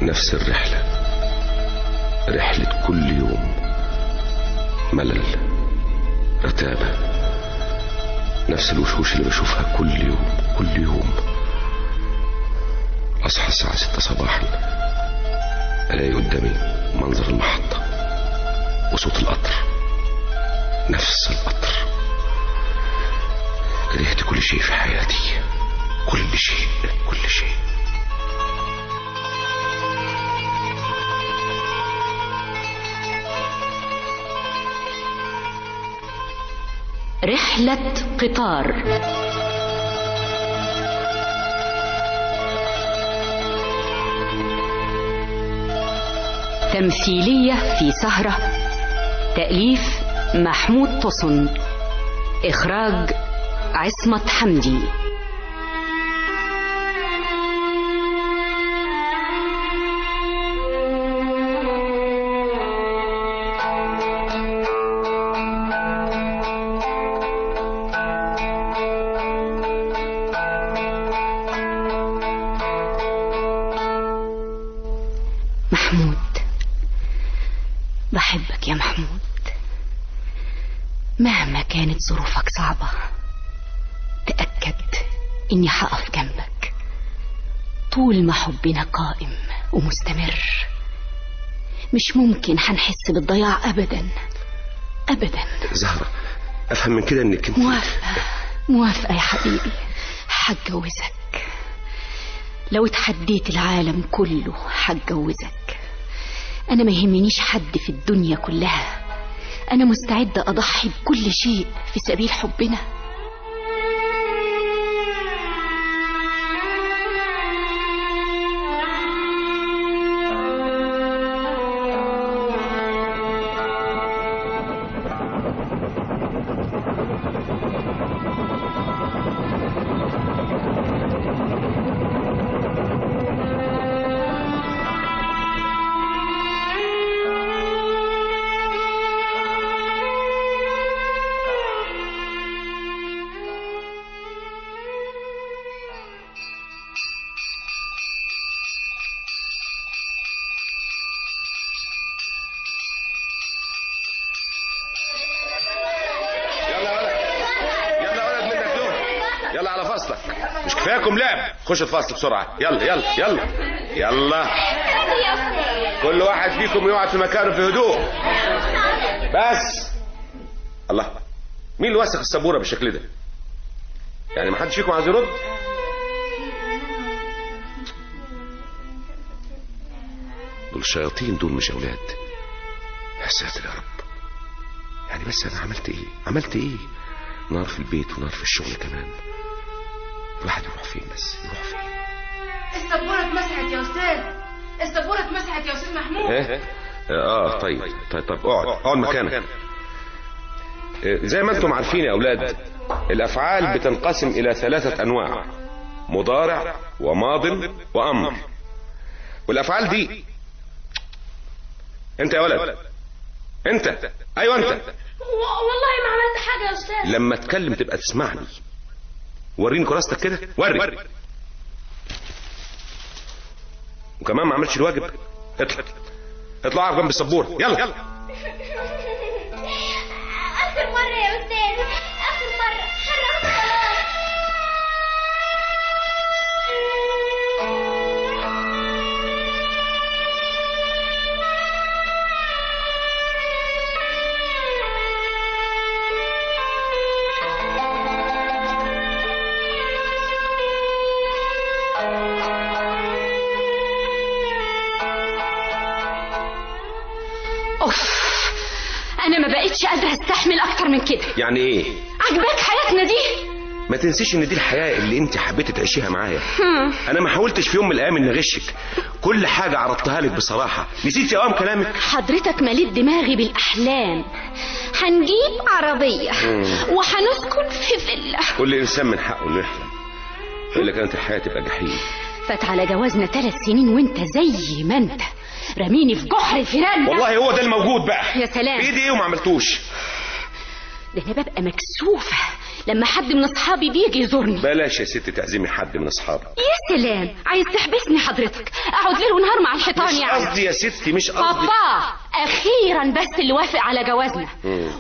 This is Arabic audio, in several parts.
نفس الرحلة، رحلة كل يوم، ملل، رتابة، نفس الوشوش اللي بشوفها كل يوم كل يوم. أصحى الساعة 6 صباحا، ألاقي قدامي منظر المحطة وصوت القطر، نفس القطر. كرهت كل شيء في حياتي، كل شيء كل شيء. رحلة قطار. تمثيلية في سهرة، تأليف محمود طسن، إخراج عصمت حمدي. محمود، بحبك يا محمود، مهما كانت ظروفك صعبة تأكد إني هقف جنبك طول ما حبنا قائم ومستمر. مش ممكن هنحس بالضياع أبدا أبدا. زهرة، أفهم من كده إنك موافقة يا حبيبي، هتجوزك. لو اتحديت العالم كله هتجوزك. أنا ما يهمنيش حد في الدنيا كلها، أنا مستعدة أضحي بكل شيء في سبيل حبنا. مش كفاياكم لعب؟ خش الفصل بسرعة، يلا يلا يلا يلا. كل واحد فيكم يقعد في مكانه في هدوء. بس الله، مين اللي وسخ السبورة بالشكل ده؟ يعني ما حدش فيكم عايز يرد؟ دول الشياطين دول مش اولاد. يا ساتر يا رب. يعني بس انا عملت ايه؟ نار في البيت ونار في الشغل كمان. الواحد يروح فين بس؟ يروح فين؟ السبورة اتمسحت يا استاذ، السبورة اتمسحت يا استاذ محمود. طيب اقعد مكانك. زي ما انتم عارفين يا اولاد، الافعال بتنقسم الى 3 انواع: مضارع وماض وامر. والافعال دي، انت يا ولد، انت، ايوه انت. والله ما عملت حاجة يا استاذ. لما اتكلم تبقى تسمعني. وريني كراستك كده، وري. وكمان ما عملتش الواجب. اطلع اقف جنب السبوره، يلا. اخر مرة يا استاذ، اخر مرة، خرجت خلاص. أنا ما بقتش قادرة استحمل أكتر من كده. يعني إيه؟ عجباك حياتنا دي؟ ما تنسيش إن دي الحياة اللي أنت حبيتي تعيشيها معايا. أنا ما حاولتش في يوم من الأيام إني أغشك، كل حاجة عرضتها لك بصراحة. نسيتي أوام كلامك؟ حضرتك مليت دماغي بالأحلام. هنجيب عربية وهنسكن في فيلا. كل إنسان من حقه إنه يحلم، إلا كانت الحياة تبقى جحيم. فات على جوازنا 3 سنين وأنت زي ما أنت رميني في جحر الفيران. والله هو ده الموجود بقى. يا سلام. في إيدي إيه وما عملتوش؟ ده أنا ببقى مكسوفة لما حد من اصحابي بيجي يزورني. بلاش يا ست تعزمي حد من اصحابك. يا سلام، عايز تحبسني حضرتك اقعد ليل ونهار مع الحيطان؟ يعني مش قصدي يا ستي، مش قصدي. بابا اخيرا بس اللي وافق على جوازنا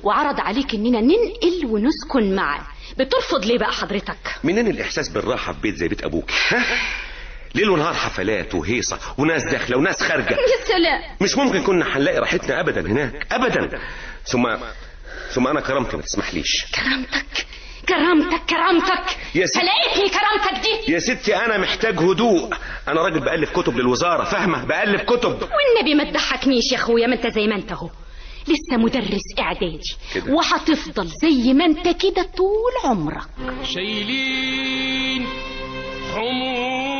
وعرض عليك اننا ننقل ونسكن معاه، بترفض ليه بقى حضرتك؟ منين الاحساس بالراحه في بيت زي بيت ابوك؟ ها؟ ليل ونهار حفلات وهيصه وناس داخله وناس خارجه. يا سلام، مش ممكن كنا هنلاقي راحتنا ابدا هناك ابدا. ثم انا كرامتي ما تسمحليش. كرامتك يا ستي، فلقيتني كرامتك دي؟ يا ستي انا محتاج هدوء، انا راجل بألف كتب للوزاره، فاهمه؟ بألف كتب. والنبي ما تضحكنيش يا اخويا، ما انت زي ما انت اهو لسه مدرس اعدادي كده، وهتفضل زي ما انت كده طول عمرك. شايلين حمول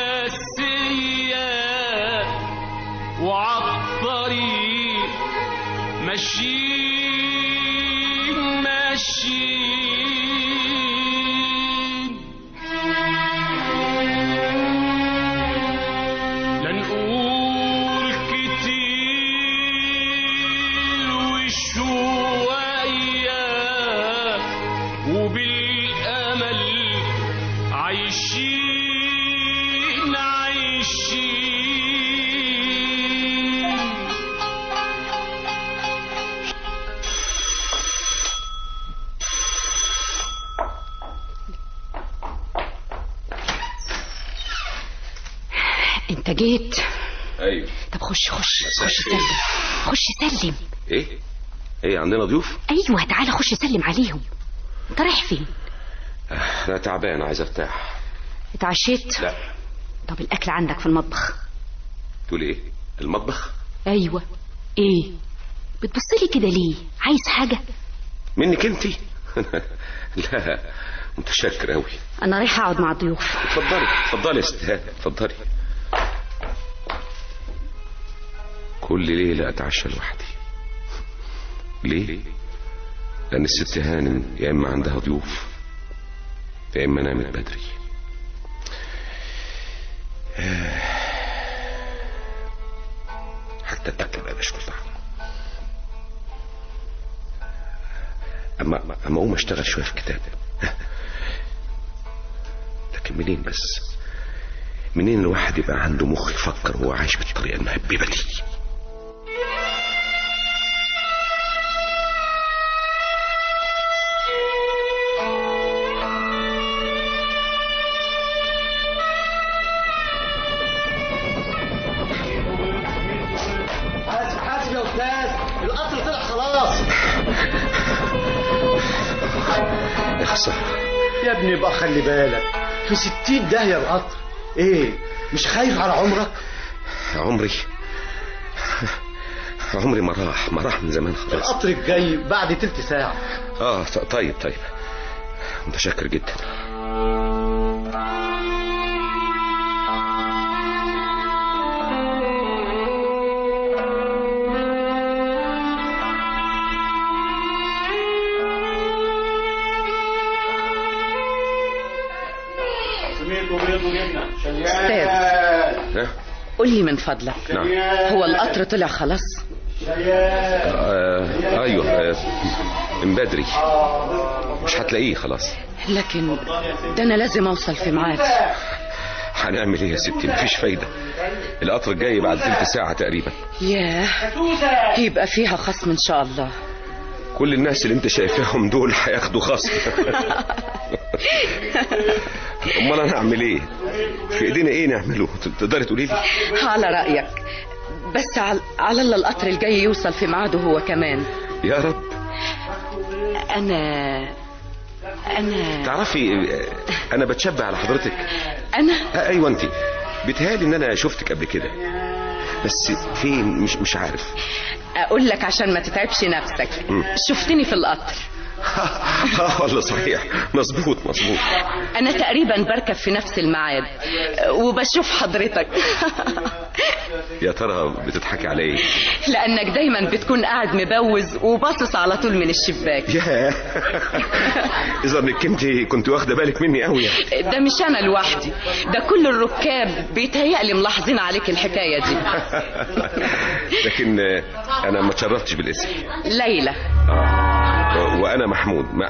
القاسية وعالطريق ماشيين لا نقول كتير وشوية وبالأمل عايشين. انت جيت؟ ايوه. طب خش سلم. ايه عندنا ضيوف؟ ايوه تعالى خش سلم عليهم. انت رايح فين؟ انا تعبان عايز ارتاح. اتعشيت؟ لا. طب الاكل عندك في المطبخ. تقول ايه؟ المطبخ؟ ايوه. ايه بتبصلي كده ليه؟ عايز حاجه منك انتي؟ لا متشكر قوي. انا رايحه اقعد مع الضيوف. اتفضلي يا ست هانم، اتفضلي. كل ليله اتعشى لوحدي. ليه؟ لان الست هانم يا اما عندها ضيوف يا اما نامت بدري. حتى الاكل بقى مش طعم. اما اقوم اشتغل شويه في كتاب. لكن منين الواحد يبقى عنده مخ يفكر وهو عايش بالطريقه المهببه دي؟ حاسب يا استاذ، القطر طلع خلاص. يا خساره يا ابني بقى خلي بالك، في 60 داهيه القطر. ايه مش خايف على عمرك؟ عمري ما راح من زمان خلاص. القطر الجاي بعد تلت ساعه. طيب متشكر جدا. استاذ قولي من فضلك. نعم. هو القطر طلع خلاص؟ ايوه من بدري، مش هتلاقيه خلاص. لكن ده انا لازم اوصل في ميعاد. هنعمل ايه يا ستي؟ مفيش فايده، القطر الجاي بعد تلت ساعه تقريبا. ياه، يبقى فيها خصم ان شاء الله. كل الناس اللي انت شايفاهم دول هياخدوا خصم. امال انا اعمل ايه؟ في ايدينا ايه نعمله؟ تقدري تقولي لي؟ على رايك، بس على الله القطر الجاي يوصل في ميعاده هو كمان. يا رب. انا تعرفي انا بتشبه على حضرتك. انا ايوه انت، بيتهيألي ان انا شفتك قبل كده، بس فين مش عارف. اقول لك عشان ما تتعبش نفسك. شفتني في القطر. والله صحيح، مظبوط. انا تقريبا بركب في نفس الميعاد وبشوف حضرتك. يا ترى بتضحكي على ايه؟ لانك دايما بتكون قاعد مبوز وباصص على طول من الشباك. ياه، اذا انك كنت واخده بالك مني قوي. ده مش انا لوحدي، ده كل الركاب بيتهيألي ملاحظين عليك الحكايه دي. لكن انا ما اتشرفتش بالاسم. ليلى. وانا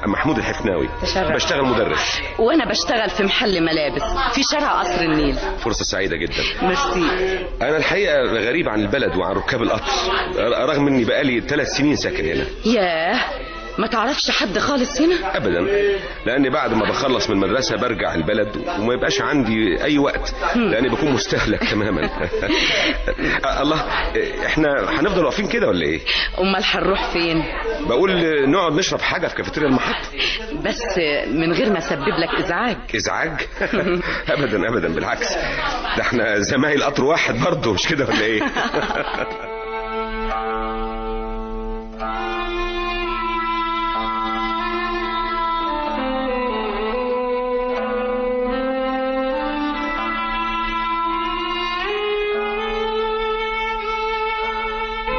محمود الحفناوي، بشتغل مدرس. وانا بشتغل في محل ملابس في شارع قصر النيل. فرصة سعيدة جدا. ميرسي. انا الحقيقة غريب عن البلد وعن ركاب القطر، رغم اني بقالي 3 سنين ساكن هنا. ياه، ما تعرفش حد خالص هنا؟ ابدا، لاني بعد ما بخلص من المدرسة برجع البلد وما يبقاش عندي اي وقت، لاني بكون مستهلك تماما. الله، احنا هنفضل واقفين كده ولا ايه؟ امال هنروح فين؟ بقول نقعد نشرب حاجة في كافيتيريا المحطة، بس من غير ما اسبب لك ازعاج. ازعاج؟ ابدا ابدا، بالعكس، ده احنا زمايل قطر واحد برضه، مش كده ولا ايه؟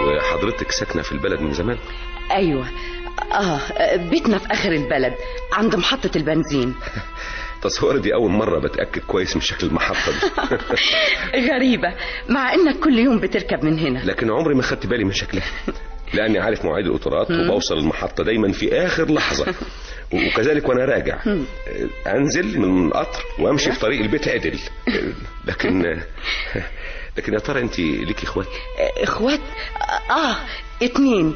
وحضرتك ساكنة في البلد من زمان؟ ايوه، بيتنا في اخر البلد عند محطة البنزين. تصور دي اول مرة بتأكد كويس من شكل المحطة دي. غريبة، مع انك كل يوم بتركب من هنا. لكن عمري ما خدت بالي من شكلها، لاني عارف مواعيد القطارات وبوصل المحطة دايما في اخر لحظة، وكذلك وانا راجع انزل من القطر وامشي في طريق البيت عدل. لكن يا ترى انت ليكي اخوات؟ اخوات؟ 2.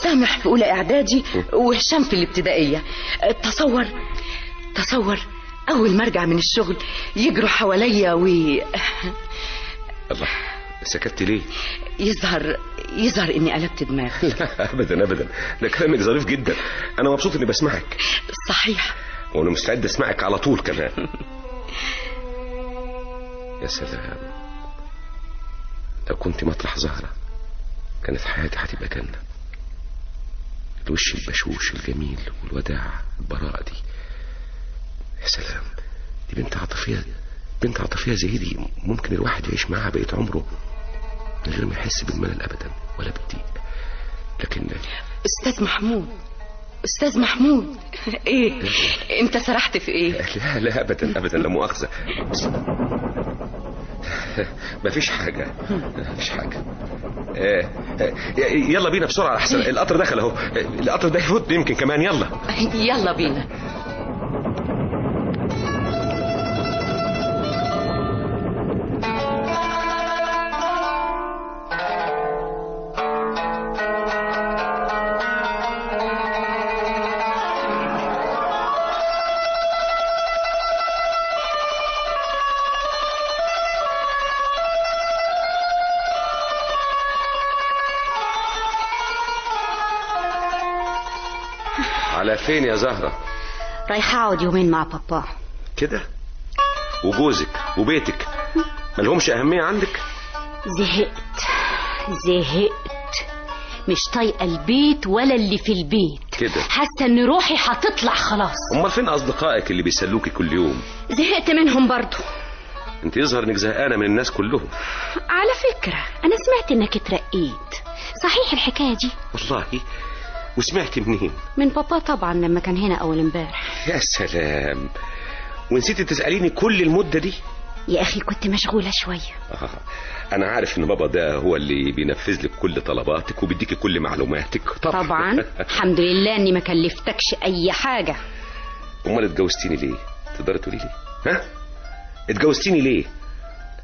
سامح في اولى اعدادي وهشام في الابتدائية. تصور اول ما ارجع من الشغل يجروا حواليا الله، سكتت ليه؟ يظهر اني قلبت دماغي. لا ابدا ابدا، ده كلامك ظريف جدا، انا مبسوط اني بسمعك. صحيح، وانا مستعد اسمعك على طول كمان. يا سلام، لو كنت مطرح زهرة كانت حياتي هتبقى جنة. الوش البشوش الجميل والوداع البراءة دي، يا سلام، دي بنت عاطفية زي دي ممكن الواحد يعيش معاها بقية عمره من غير ما يحس بالملل ابدا ولا بالضيق. لكن استاذ محمود ايه انت سرحت في ايه؟ لا ابدا ابدا، لا مؤاخذة، مفيش حاجة. يلا بينا بسرعة احسن، القطر دخل اهو، القطر ده يفوت يمكن كمان. يلا بينا. على فين يا زهرة؟ رايحة اقعد يومين مع بابا. كده؟ وجوزك وبيتك ملهمش أهمية عندك؟ زهقت، مش طايقة البيت ولا اللي في البيت كده. حاسة ان روحي هتطلع خلاص. امال فين أصدقائك اللي بيسلوكي كل يوم؟ زهقت منهم برضو. انت يظهر انك زهقانة من الناس كلهم. على فكرة انا سمعت انك اترقيت، صحيح الحكاية دي؟ والله؟ وسمعت منين؟ من بابا طبعا، لما كان هنا اول امبارح. يا سلام، ونسيتي تسأليني كل المدة دي؟ يا اخي كنت مشغولة شوية. انا عارف ان بابا ده هو اللي بينفذ لك كل طلباتك وبيديكي كل معلوماتك. طبعا. الحمد لله اني ما كلفتكش اي حاجة. امال اتجوزتيني ليه؟ تقدري تقولي لي؟ اتجوزتيني ليه؟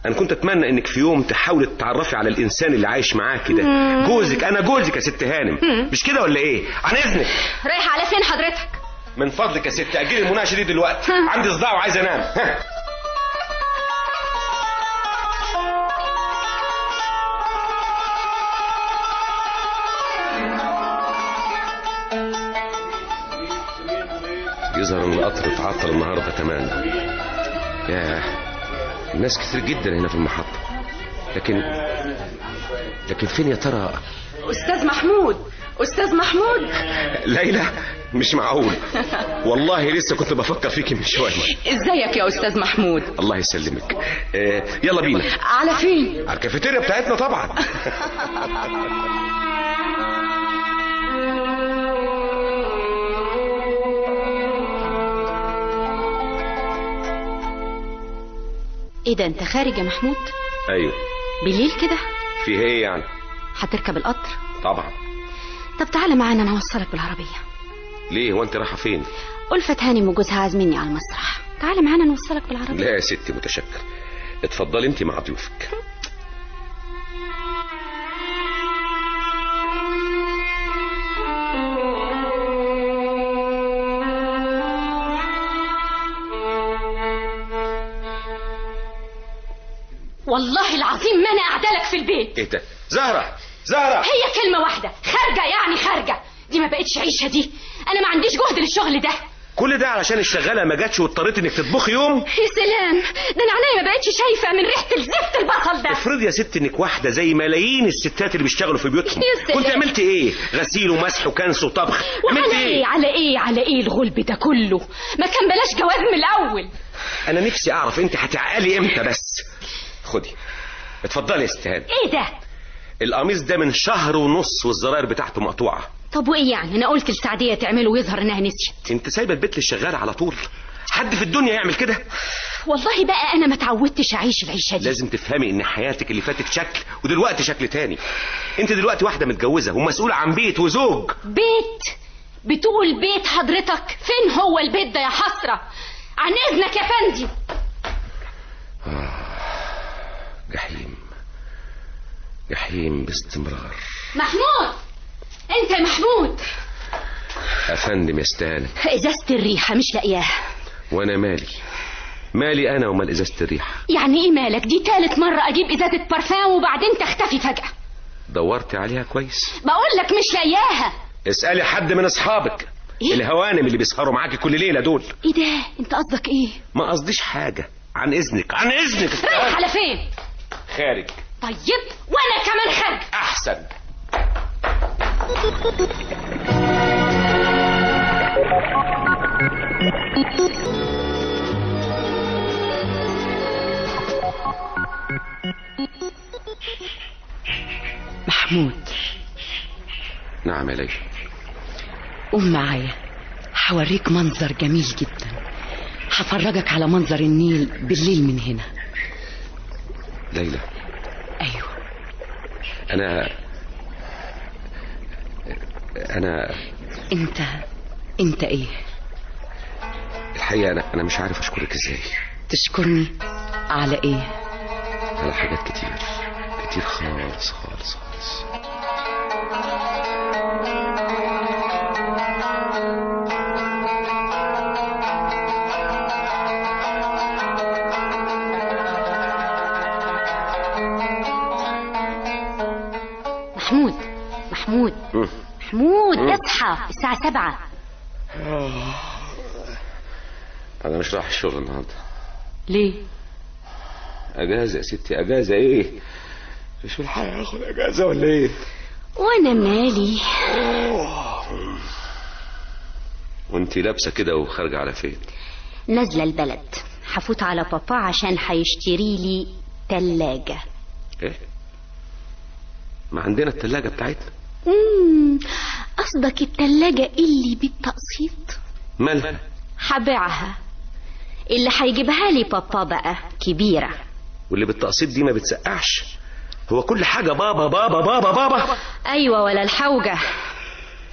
انا كنت اتمنى انك في يوم تحاولي تتعرفي على الانسان اللي عايش معاكي ده. جوزك، انا جوزك يا ست هانم، مش كده ولا ايه؟ عن اذنك. رايح على فين حضرتك؟ من فضلك يا ست اجلي المناقشه دي دلوقتي، عندي صداع وعايز انام. يظهر ان القطر اتعطل النهارده كمان. ياه، الناس كتير جدا هنا في المحطة، لكن فين يا ترى؟ أستاذ محمود ليلى، مش معقول، والله لسه كنت بفكر فيكي من شوية. ازيك يا أستاذ محمود؟ الله يسلمك. يلا بينا. على فين؟ على الكافيتيريا بتاعتنا طبعا. ايه ده، انت خارج يا محمود؟ ايوه. بالليل كده؟ فيه ايه يعني؟ هتركب القطر؟ طبعا. طب تعالى معانا، انا هوصلك بالعربية. ليه؟ هو انت رايحه فين؟ ألفة هانم وجوزها عازميني على المسرح، تعالى معانا نوصلك بالعربية. لا يا ستي متشكر، اتفضلي انت مع ضيوفك. والله العظيم ما انا قاعده لك في البيت. ايه ده؟ زهرة زهرة، هي كلمه واحده، خارجه يعني خارجه. دي ما بقتش عيشه دي، انا ما عنديش جهد للشغل ده. كل ده علشان الشغاله ما جاتش واضطريت انك تطبخي يوم؟ يا سلام، ده انا عينيا ما بقتش شايفه من ريحه الزفت البصل ده. افرضي يا ست انك واحده زي ملايين الستات اللي بيشتغلوا في بيوتهم. يا سلام. كنت عملت ايه؟ غسيل ومسح وكنس وطبخ. عملت وعلى ايه على ايه الغلب ده كله؟ ما كان بلاش جواز من الاول. انا نفسي اعرف انت هتعقلي امتى بس. خدي اتفضلي يا ست هانم. ايه ده؟ القميص ده من شهر ونص والزراير بتاعته مقطوعه. طب وايه يعني؟ انا قلت لسعديه تعمله ويظهر انها نسيت. انت سايبه البيت للشغاله على طول؟ حد في الدنيا يعمل كده؟ والله بقى انا ما اتعودتش اعيش العيشه دي. لازم تفهمي ان حياتك اللي فاتت شكل ودلوقتي شكل تاني. انت دلوقتي واحده متجوزه ومسؤوله عن بيت وزوج. بيت؟ بتقول بيت حضرتك؟ فين هو البيت ده يا حسره؟ عن اذنك يا فندي. جحيم جحيم باستمرار. محمود، انت يا محمود. افندم يا ستان. ازازه الريحه مش لاقياها. وانا مالي انا ومال ازازه الريحه؟ يعني ايه مالك؟ دي تالت مره اجيب ازازه بارفان وبعدين تختفي فجاه. دورت عليها كويس؟ بقول لك مش لاقياها. اسالي حد من اصحابك. إيه؟ الهوانم اللي بيسهروا معاكي كل ليله دول. ايه ده؟ انت قصدك ايه؟ ما قصديش حاجه، عن اذنك رايح على فين؟ خارج. طيب وانا كمان خارج. احسن. محمود. نعم يا ليلى. قوم معايا، هوريك منظر جميل جدا. هفرجك على منظر النيل بالليل من هنا. ليلى. ايوه. انا انت ايه؟ الحقيقه انا مش عارف اشكرك ازاي. تشكرني على ايه؟ على حاجات كتير خالص خالص خالص. محمود اصحى، الساعة 7. انا مش رايح الشغل النهارده. ليه؟ اجازه يا ستي. اجازه ايه؟ مش الحق اخد اجازه ولا ايه؟ وانا مالي. وانتي لابسه كده وخارجه على فين؟ نازله البلد، هفوت على بابا عشان هيشتري لي تلاجة. ايه؟ ما عندنا التلاجة بتاعتنا. قصدك التلاجة اللي بالتقسيط؟ مالها؟ هبيعها. اللي هيجيبها لي بابا بقى كبيرة. واللي بالتقسيط دي ما بتسقعش. هو كل حاجة بابا بابا بابا بابا. ايوه ولا الحوجة.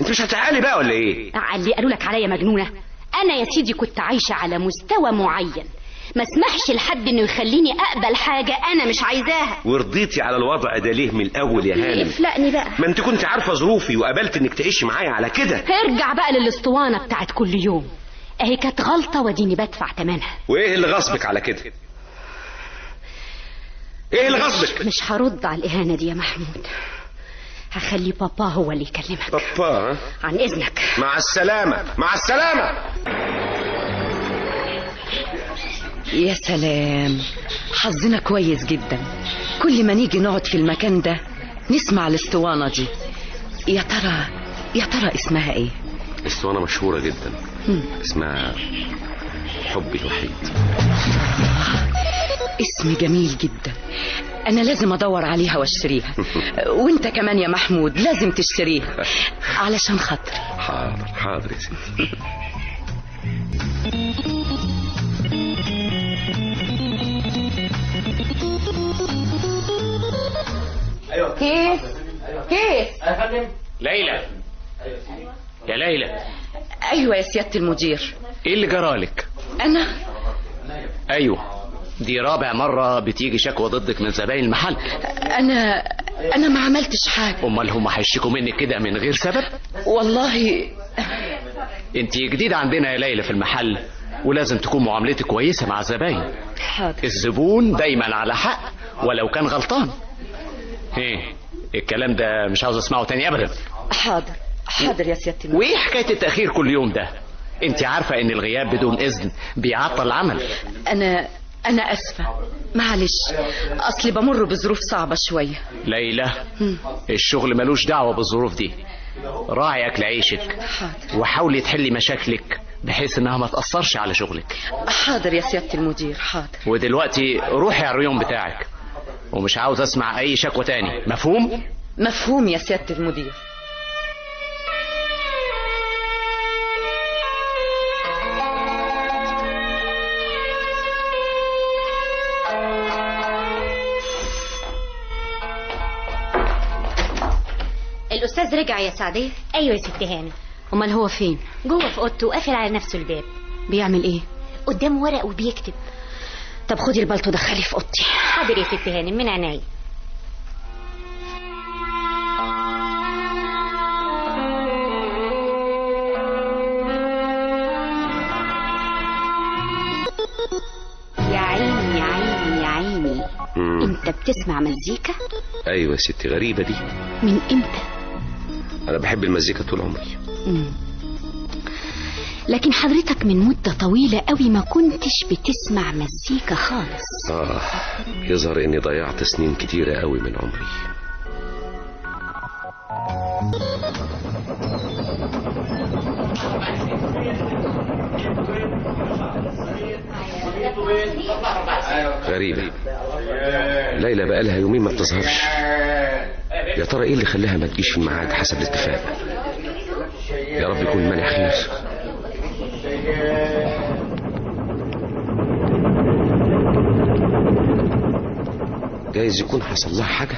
انت مش هتعالي بقى ولا ايه؟ اللي قالوا لك عليا مجنونة؟ انا يا سيدي كنت عايشة على مستوى معين، ما اسمحش لحد انه يخليني اقبل حاجة انا مش عايزاها. ورضيتي على الوضع ده ليه من الاول يا هانم؟ افلقني بقى. ما انت كنت عارفة ظروفي وقبلت انك تعيشي معايا على كده. ارجع بقى للاسطوانة بتاعت كل يوم، اهي كانت غلطة وديني بدفع تمنها. وايه اللي غصبك على كده؟ ايه اللي غصبك؟ مش هرد على الاهانة دي يا محمود، هخلي بابا هو اللي يكلمك. بابا؟ عن اذنك. مع السلامة. مع السلامة. يا سلام، حظنا كويس جدا. كل ما نيجي نقعد في المكان ده نسمع الاسطوانة دي. يا ترى اسمها ايه؟ اسطوانة مشهورة جدا. اسمها حبي الوحيد. اسم جميل جدا. انا لازم ادور عليها واشتريها. وانت كمان يا محمود لازم تشتريها علشان خاطري. حاضر يا سيدي. كيف ليلى. يا ليلى، ايوه يا سيادة المدير. ايه اللي جرالك؟ انا ايوه، دي رابع مرة بتيجي شكوى ضدك من زباين المحل. انا ما عملتش حاجة. امال هم هيشتكوا منك كده من غير سبب؟ والله انت جديدة عندنا يا ليلى في المحل، ولازم تكون معاملتك كويسة مع الزباين. حاضر. الزبون دايما على حق ولو كان غلطان. ايه الكلام ده مش عاوز اسمعه تاني ابدا. حاضر يا سيادة المدير. وايه حكاية التأخير كل يوم ده؟ انت عارفة ان الغياب بدون اذن بيعطل العمل. انا اسفة، معلش، اصلي بمر بظروف صعبة شوية. ليلى، الشغل ملوش دعوة بالظروف دي. راعي اكل عيشك وحاولي تحلي مشاكلك بحيث انها ما تأثرش على شغلك. حاضر يا سيادة المدير، حاضر. ودلوقتي روحي على الريون بتاعك، ومش عاوز اسمع اي شكوى تاني. مفهوم؟ مفهوم يا سيادة المدير. الأستاذ رجع يا سعدية؟ أيوة يا ست هاني. امال هو فين؟ جوه في أوضته وقافل على نفسه الباب. بيعمل ايه؟ قدامه ورق وبيكتب. طب خدي البلطو دخلي في اوضتي. حاضر يا ست هاني، من عينيا. يا عيني يا عيني يا عيني. انت بتسمع مزيكا؟ ايوه يا ستي، غريبة دي. من امتى؟ انا بحب المزيكا طول عمري. لكن حضرتك من مدة طويلة قوي ما كنتش بتسمع مزيكا خالص. يظهر اني ضيعت سنين كتيرة قوي من عمري. غريبة، ليلى بقالها يومين ما بتظهرش. يا ترى ايه اللي خلاها ما تجيش في الميعاد حسب الاتفاق؟ يا رب يكون المانع خير. جايز يكون حصل لها حاجة.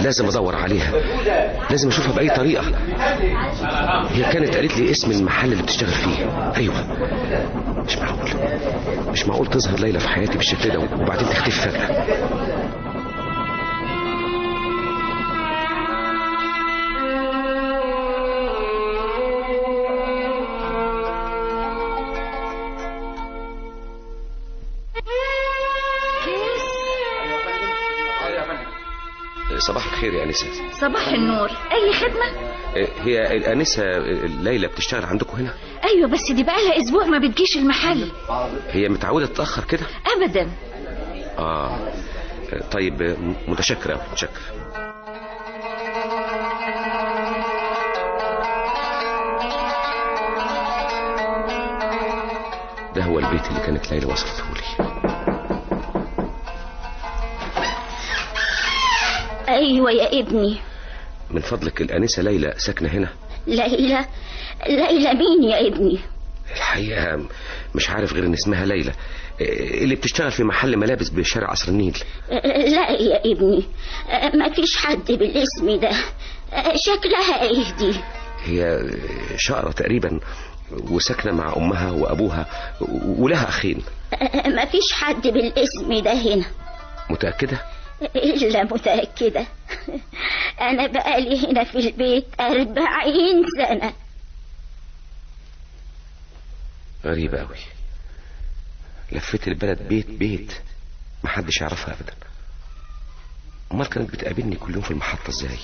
لازم ادور عليها، لازم اشوفها باي طريقة. هي كانت قالت لي اسم المحل اللي بتشتغل فيه. ايوه، مش معقول تظهر ليلى في حياتي بالشكل ده وبعدين تختفي فجأة. صباح الخير يا أنسة. صباح النور، أي خدمة؟ هي الأنسة ليلى بتشتغل عندكم هنا؟ أيوة، بس دي بقالها أسبوع ما بتجيش المحل. هي متعودة تتأخر كده؟ أبدا. طيب، متشكرة. ده هو البيت اللي كانت ليلى وصلته لي. أيوة يا ابني. من فضلك، الأنسة ليلى ساكنة هنا؟ ليلى مين يا ابني؟ الحقيقة مش عارف غير ان اسمها ليلى، اللي بتشتغل في محل ملابس بشارع قصر النيل. لا يا ابني، ما فيش حد بالاسم ده. شكلها ايه دي؟ هي شقرة تقريبا، وساكنة مع أمها وأبوها ولها أخين. ما فيش حد بالاسم ده هنا. متأكدة؟ إلا متأكدة. أنا بقالي هنا في البيت 40 سنة. غريبة أوي، لفيت البلد بيت بيت محدش يعرفها أبدا. أمال كانت بتقابلني كل يوم في المحطة إزاي؟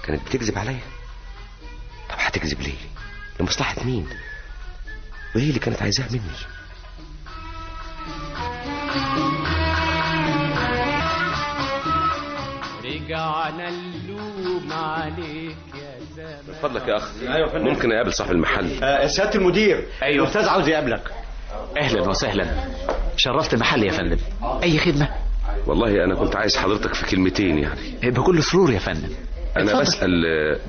كانت بتكذب عليا؟ طب هتكذب ليه؟ لمصلحة مين؟ وإيه اللي كانت عايزاه مني؟ رجعنا اللوم عليك يا زمان. من فضلك يا أخ، ممكن أقابل صاحب المحل؟ سيادة المدير. أيوة، الأستاذ عاوز يقابلك. أهلا وسهلا، شرفت المحل يا فندم. أي خدمة؟ والله أنا كنت عايز حضرتك في كلمتين يعني. بكل سرور يا فندم. أنا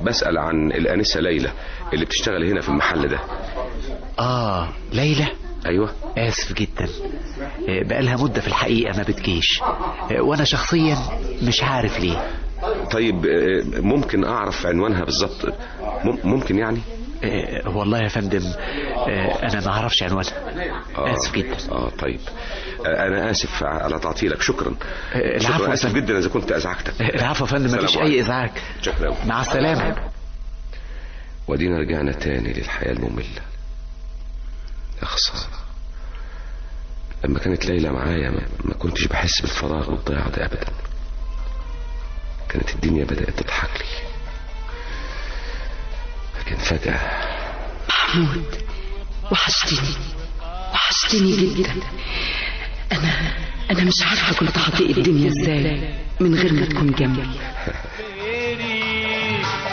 بسأل عن الأنسة ليلى اللي بتشتغل هنا في المحل ده. ليلى؟ أيوة. آسف جدا، بقالها مدة في الحقيقة ما بتجيش، وأنا شخصيا مش عارف ليه. طيب ممكن اعرف عنوانها بالظبط؟ ممكن يعني؟ والله يا فندم انا ما اعرفش عنوانها. اسف جدا. طيب انا اسف على تعطيلك. شكرا. العفو. اسف جدا اذا كنت ازعجتك. العفو يا فندم، مفيش اي ازعاج. شكرا. مع السلامه. ودينا رجعنا تاني للحياه الممله. يا خساره، لما كانت ليلى معايا ما كنتش بحس بالفراغ والضياع ده ابدا. كانت الدنيا بدات تضحك لي، لكن فجاه محمود وحشتني جدا. انا مش عارفه كنت هطيق الدنيا ازاي من غير ما تكون جنبي.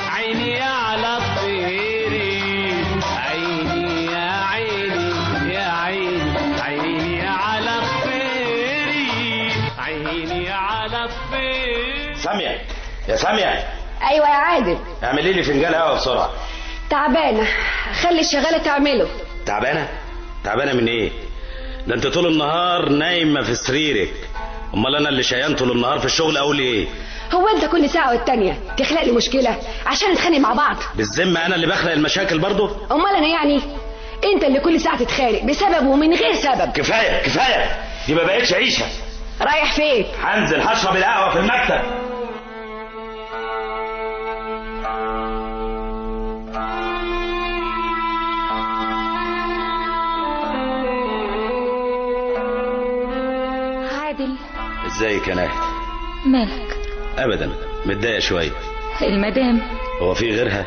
عيني على طيري، عيني يا عيني يا عيني، عيني على طيري، عيني على طيري. سامية يا سامية. ايوه يا عادل. اعملي لي فنجان قهوه بسرعه. تعبانه، خلي الشغاله تعمله. تعبانه من ايه؟ ده انت طول النهار نايمه في سريرك. امال انا اللي شيان طول النهار في الشغل اقول ايه؟ هو انت كل ساعه والتانيه تخلق لي مشكله عشان نتخانق مع بعض؟ بالذمه انا اللي بخلق المشاكل برضه؟ امال انا يعني؟ انت اللي كل ساعه تتخانق بسبب ومن غير سبب. كفايه دي ما بقتش عيشه. رايح فين؟ هنزل هشرب القهوه في المكتب. ازيك يا ناهد؟ مالك؟ ابدا، متضايق شويه. المدام هو في غيرها؟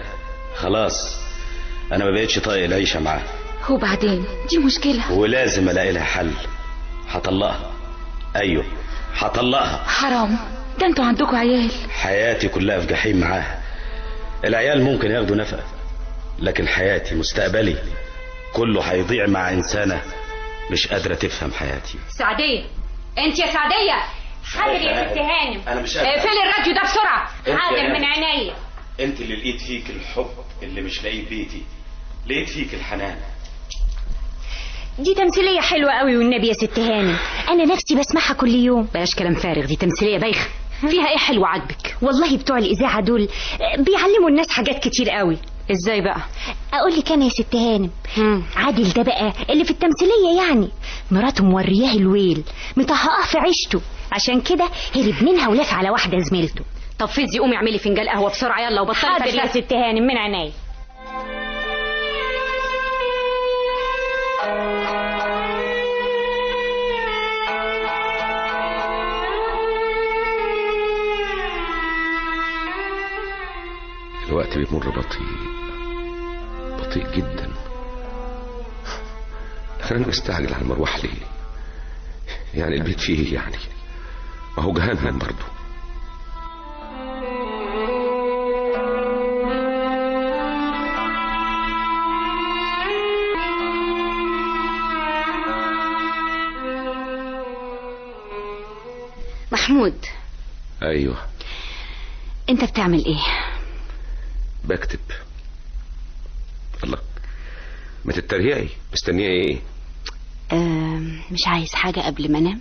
خلاص انا ما بقتش طايق العيشه معاها. وبعدين دي مشكله ولازم الاقي لها حل. هطلقها. ايوه هطلقها. حرام، ده انتوا عندكم عيال. حياتي كلها في جحيم معاها. العيال ممكن ياخدوا نفقه، لكن حياتي مستقبلي كله هيضيع مع انسانه مش قادره تفهم حياتي. سعديه، انت يا سعديه. حاضر يا ست هانم. انا مش قادر. اقفلي الراديو ده بسرعه. حاضر من عينيا. انت اللي لقيت فيك الحب اللي مش لاقيه بيتي، لقيت فيك الحنان. دي تمثيليه حلوه قوي والنبي يا ست هانم، انا نفسي بسمعها كل يوم. بلاش كلام فارغ، دي تمثيليه بايخه. فيها ايه حلو عاجبك؟ والله بتوع الاذاعه دول بيعلموا الناس حاجات كتير قوي. ازاي بقى؟ اقول لك انا يا ست هانم، عادل ده بقى اللي في التمثيليه يعني مراته مورياه الويل، مطهقاه في عيشته، عشان كده هرب منها ولف على واحده زميلته. طب فزي قومي اعملي فنجان قهوه بسرعه يلا وبطلي. حاضر يا ست هانم من عينيا. الوقت بيمر بطيء جدا. انا مستعجل على المروح ليه؟ يعني البيت فيه يعني اهو جهنم برضه. محمود. ايوه. انت بتعمل ايه؟ بكتب. الله، ما تتريقي. مستنيه ايه؟ مش عايز حاجه قبل ما انام؟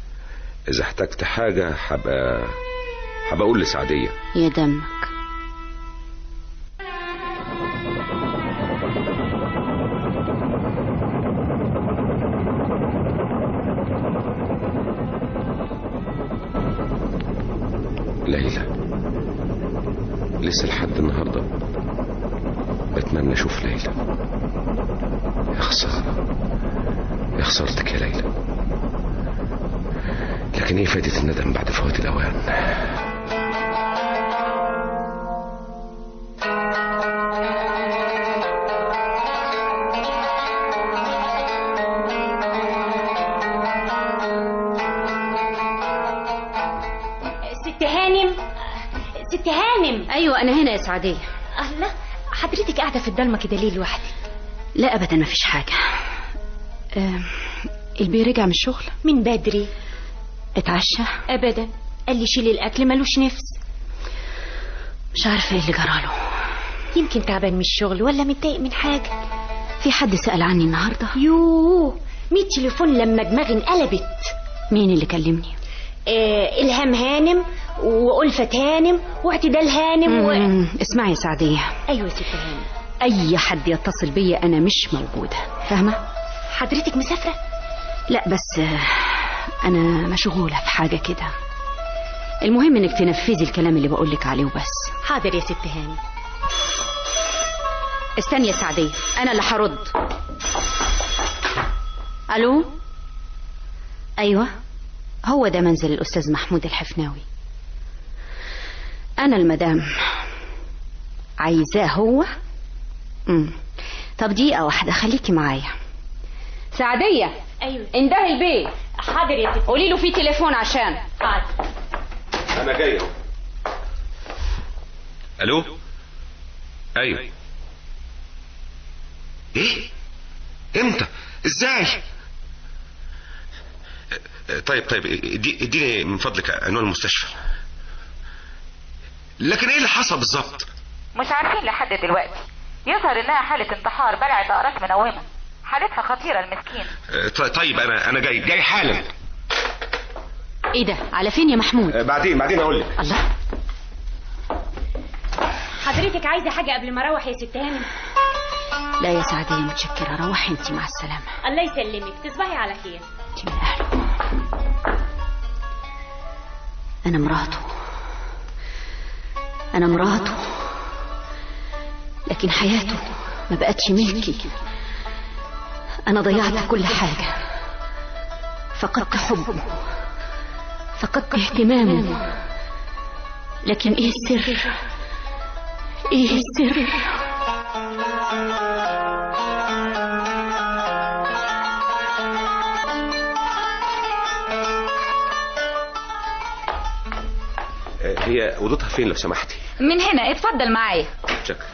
اذا احتجت حاجه هبقى اقول لسعديه. يا دمك. ليلى، لسه لحد النهارده بتمنى اشوف ليلى. يا خساره، يا خسارتك يا ليلى. لكن ايه فائده الندم بعد فوات الاوان؟ ست هانم. ايوه انا هنا يا سعديه. الله، حضرتك قاعده في الضلمه كده ليه لوحدك؟ لا ابدا ما فيش حاجه. البي رجع من الشغل من بدري. اتعشى؟ ابدا، قال لي شيل الاكل ملوش نفس. مش عارفه ايه اللي جراله. يمكن تعبان من الشغل ولا متضايق من حاجه. في حد سأل عني النهارده؟ يوه 100 تليفون لما دماغي انقلبت. مين اللي كلمني؟ إلهام هانم وألفة هانم واعتدال هانم اسمعي يا سعدية. أيوة يا ست هانم. أي حد يتصل بيا أنا مش موجودة، فاهمة؟ حضرتك مسافرة؟ لا بس أنا مشغولة في حاجة كده. المهم إنك تنفذي الكلام اللي بقولك عليه وبس. حاضر يا ست هانم. استني يا سعدية، أنا اللي هرد. ألو؟ أيوة، هو ده منزل الأستاذ محمود الحفناوي. أنا المدام عايزاه هو. طب دقيقة واحدة خليكي معايا. سعدية. أيوة. انتهي البيت. حاضر يا ست. قولي له في تليفون عشان. حاضر. انا جاي. الو. ايوه. ايه؟ امتى؟ ازاي؟ طيب اديني من فضلك عنوان المستشفى. لكن ايه اللي حصل بالظبط؟ مش عارفين لحد دلوقتي. يظهر انها حالة انتحار بلعت اقراص منومة. حالتها خطيرة المسكين. طيب انا جاي حالا. ايه ده؟ على فين يا محمود؟ بعدين اقول لك. الله. حضرتك عايزة حاجة قبل ما اروح يا ست هانم؟ لا يا سعدية متشكرة، روحي انتي مع السلامة. الله يسلمك، تصبحي على خير. انتي من اهله. انا مراته لكن حياته ما بقتش ملكي. انا ضيعت كل حاجة، فقدت حبه، فقدت اهتمامه. لكن ايه السر؟ هي اوضتها فين لو سمحتي؟ من هنا، اتفضل معايا. شكرا.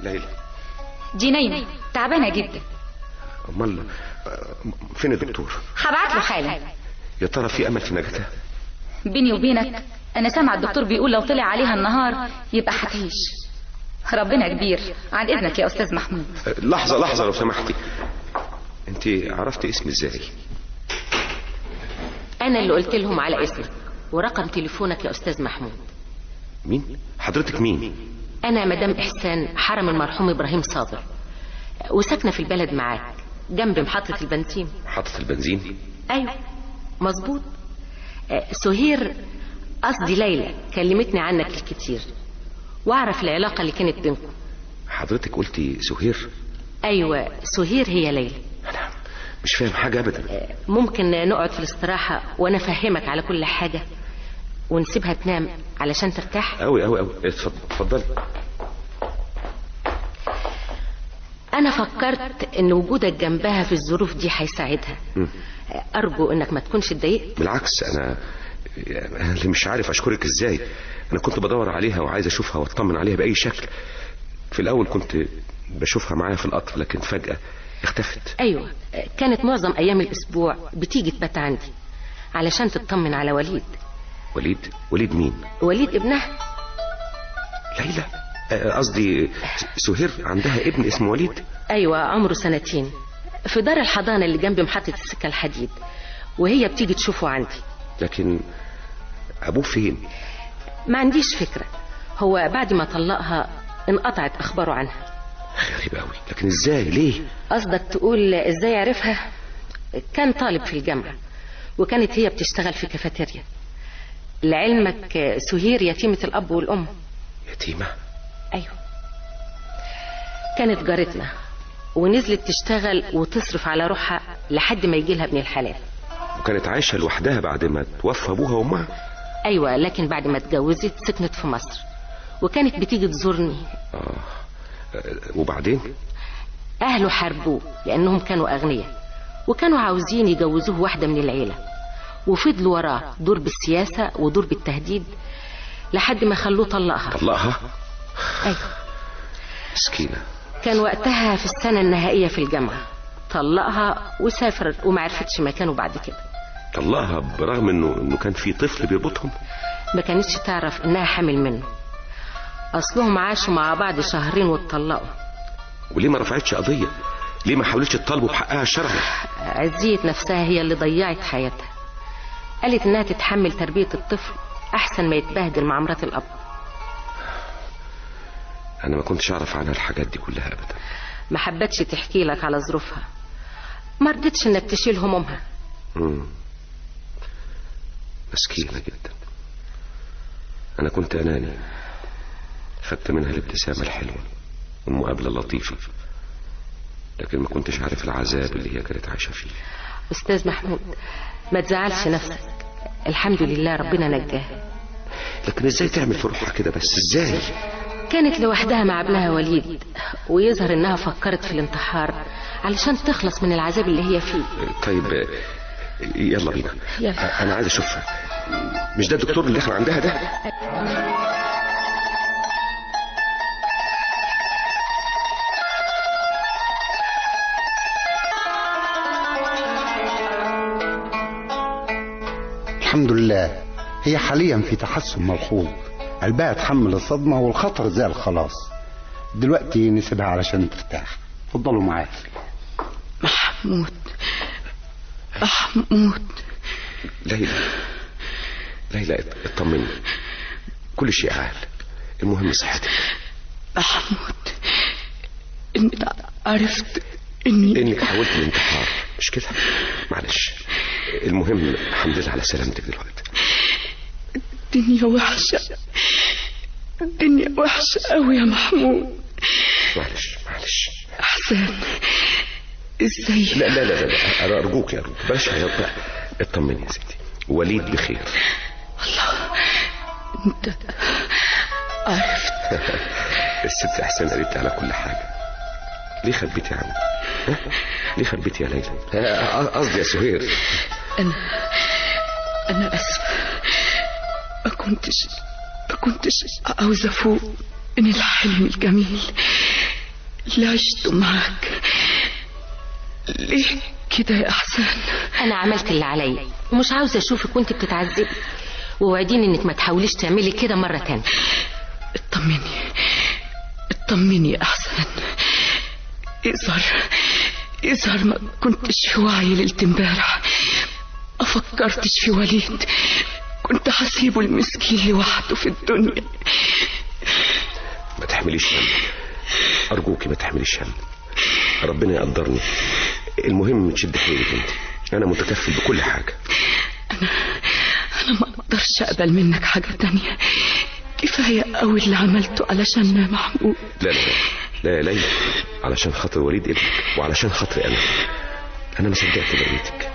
ليلى دي نايمة تعبانة جدا. امال فين الدكتور؟ هبعت له حالا. يا ترى في امل في نجاتها؟ بيني وبينك انا سامع الدكتور بيقول لو طلع عليها النهار يبقى هتعيش. ربنا كبير. عن اذنك يا استاذ محمود. لحظة لو سمحتي. انت عرفتي اسمي ازاي؟ انا اللي قلت لهم على اسمك ورقم تليفونك يا استاذ محمود. مين؟ حضرتك مين؟ انا مدام احسان حرم المرحوم ابراهيم صابر، وساكنه في البلد معاك جنب محطه البنزين. محطة البنزين؟ ايوه مظبوط. سهير قصدي ليلى كلمتني عنك الكتير واعرف العلاقه اللي كانت بينكم. حضرتك قلتي سهير؟ ايوه سهير هي ليلى. انا مش فاهم حاجه ابدا. ممكن نقعد في الاستراحه وانا افهمك على كل حاجه ونسيبها تنام علشان ترتاح؟ قوي اتفضلي. انا فكرت ان وجودك جنبها في الظروف دي هيساعدها. ارجو انك ما تكونش اتضايقت. بالعكس، انا اللي مش عارف اشكرك ازاي. انا كنت بدور عليها وعايز اشوفها واطمن عليها باي شكل. في الاول كنت بشوفها معايا في القطر، لكن فجأة اختفت. ايوه كانت معظم ايام الاسبوع بتيجي تبات عندي علشان تطمن على وليد. وليد مين؟ وليد ابنها ليلى. قصدي سهير عندها ابن اسمه وليد. ايوه عمره 2 سنين في دار الحضانة اللي جنب محطة السكة الحديد، وهي بتيجي تشوفه عندي. لكن ابوه فين؟ ما عنديش فكرة. هو بعد ما طلقها انقطعت اخباره عنها. غريب قوي. لكن ازاي؟ ليه؟ قصدك تقول ازاي عرفها؟ كان طالب في الجامعة وكانت هي بتشتغل في كافيتيريا. لعلمك سهير يتيمة الاب والام. يتيمة؟ ايوه كانت جارتنا ونزلت تشتغل وتصرف على روحها لحد ما يجي لها ابن الحلال. وكانت عايشة لوحدها بعد ما توفى ابوها وامها؟ ايوه لكن بعد ما اتجوزت سكنت في مصر وكانت بتيجي تزورني. وبعدين؟ اهله حاربوه لانهم كانوا اغنياء وكانوا عاوزين يجوزوه واحدة من العيلة، وفضلوا وراه دور بالسياسة ودور بالتهديد لحد ما خلوه طلقها. ايوه مسكينة. كان وقتها في السنة النهائية في الجامعة. طلقها وسافر وما عرفتش مكانه بعد كده. طلقها برغم انه كان في طفل بيربطهم؟ ما كانتش تعرف انها حامل منه. اصلهم عاشوا مع بعض 2 شهر واتطلقوا. وليه ما رفعتش قضية؟ ليه ما حاولتش تطالبوا بحقها الشرعي؟ عزية نفسها هي اللي ضيعت حياتها. قالت انها تتحمل تربية الطفل احسن ما يتبهدل مع مرات الاب. انا ما كنتش اعرف عنها الحاجات دي كلها ابدا. ما حبتش تحكي لك على ظروفها، ما رضتش انك تشيل همومها. مسكينة جدا. انا كنت اناني، خدت منها الابتسامة الحلوة والمقابلة اللطيفة، لكن ما كنتش عارف العذاب اللي هي كانت عايشة فيه. استاذ محمود ما تزعلش نفسك، الحمد لله ربنا نجاها. لكن ازاي تعمل في روحها كده بس؟ ازاي؟ كانت لوحدها مع ابنها وليد، ويظهر انها فكرت في الانتحار علشان تخلص من العذاب اللي هي فيه. طيب يلا بينا. يلا. انا عايز اشوفها. مش ده الدكتور اللي دخل عندها ده؟ الحمد لله، هي حاليا في تحسن ملحوظ، قلبها اتحمل الصدمة والخطر زال خلاص. دلوقتي نسيبها علشان ترتاح. اتفضلوا معايا. محمود ليلى اطمني، كل شيء عال، المهم صحتك. محمود انت عرفت انك حاولت الانتحار مش كده؟ معلش، المهم الحمد لله على سلامتك دلوقتي. الدنيا وحشة قوي يا محمود. معلش احسن ازاي؟ لا ارجوك بلاش عياط بقى. اطمني يا ستي، وليد بخير. الله، انت عرفت. الست احسن قريت على كل حاجة. ليه خبيتي عني؟ ليه خبيتي يا ليلى؟ قصدي يا سهير. انا اسفة، ما كنتش عاوز افوق من الحلم الجميل اللي عشته معاك. ليه كده يا احسان؟ انا عملت اللي عليا ومش عاوزة اشوفك وانت بتتعذبي، ووعديني انك ما تحاوليش تعملي كده مرة تانية. اطمني يا احسان. يظهر ما كنتش في وعي ليلة امبارح، ما فكرتش في وليد، كنت هسيبه المسكين لوحده في الدنيا. ما تحمليش هم، ارجوكي ما تحمليش هم، ربنا يقدرني. المهم تشد حيلك انت، انا متكفل بكل حاجة. انا ما اقدرش اقبل منك حاجة تانية، كفاية قوي اللي عملته علشان يا محمود. لا يا ليلى، علشان خاطر وليد ابنك وعلشان خاطري انا ما صدقت بريتك.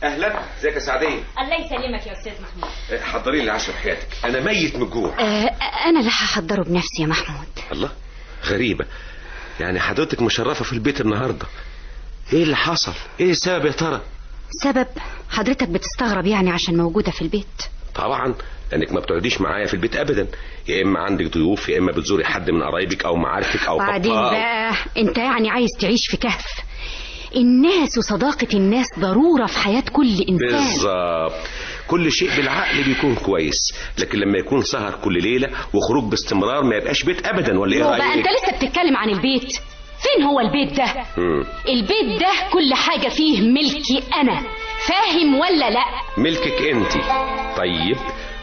اهلا، ازيك يا سعديه؟ الله يسلمك يا استاذ محمود. حضري لي العشاء بحياتك، انا ميت من الجوع. انا اللي هحضره بنفسي يا محمود. الله، غريبه، يعني حضرتك مشرفه في البيت النهارده، ايه اللي حصل؟ ايه السبب يا ترى؟ سبب؟ حضرتك بتستغرب يعني عشان موجوده في البيت؟ طبعا، لانك ما بتقعديش معايا في البيت ابدا، يا اما عندك ضيوف يا اما بتزوري حد من قرايبك او معارفك او بعدين بقى انت يعني عايز تعيش في كهف. الناس وصداقة الناس ضرورة في حياة كل إنسان. بالظبط، كل شيء بالعقل بيكون كويس، لكن لما يكون سهر كل ليلة وخروج باستمرار ما يبقاش بيت أبدا. ولا إيه رأيك؟ بقى أنت لسه بتتكلم عن البيت؟ فين هو البيت ده؟ البيت ده كل حاجة فيه ملكي أنا، فاهم ولا لا؟ ملكك انت. طيب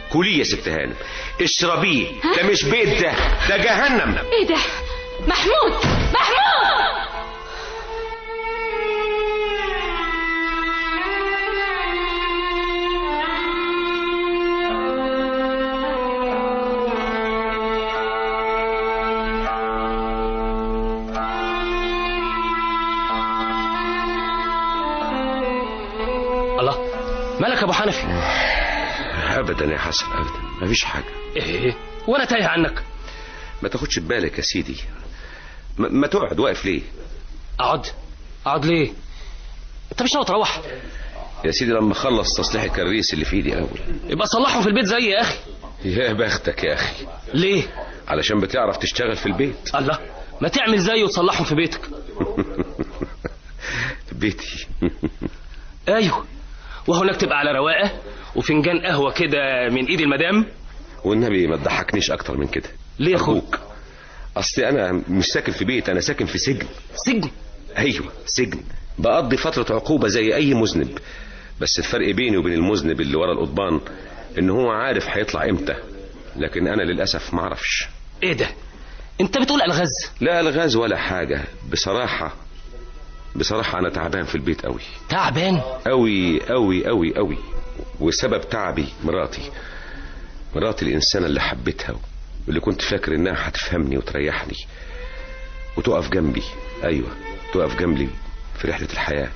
كلي يا ست هانم، اشربيه. ده مش بيت، ده جهنم. ايه ده؟ محمود الله، مالك يا ابو حنفي؟ ابدا يا حسن، ابدا مفيش حاجه. ايه وانا تايه عنك؟ ما تاخدش ببالك يا سيدي. ما تقعد واقف ليه؟ اقعد ليه؟ انت مش ناوي تروح؟ يا سيدي لما اخلص تصليح الكريس اللي في ايدي الاول. يبقى صلحه في البيت زي يا اخي. يا بختك يا اخي. ليه؟ علشان بتعرف تشتغل في البيت. الله، ما تعمل زيه وتصلحهم في بيتك. بيتي. ايوه، وهناك تبقى على رواقه وفنجان قهوه كده من ايد المدام. والنبي ما تضحكنيش اكتر من كده. ليه يا اخوك؟ اصل انا مش ساكن في بيت، انا ساكن في سجن. سجن؟ ايوه سجن. بقضي فتره عقوبه زي اي مذنب، بس الفرق بيني وبين المذنب اللي ورا القضبان ان هو عارف هيطلع امتى، لكن انا للاسف ما اعرفش. ايه ده؟ انت بتقول الغاز؟ لا الغاز ولا حاجه. بصراحه انا تعبان في البيت قوي. تعبان قوي قوي قوي قوي. وسبب تعبي مراتي الانسانه اللي حبيتها واللي كنت فاكر انها هتفهمني وتريحني وتقف جنبي. ايوه تقف جنبي في رحله الحياه.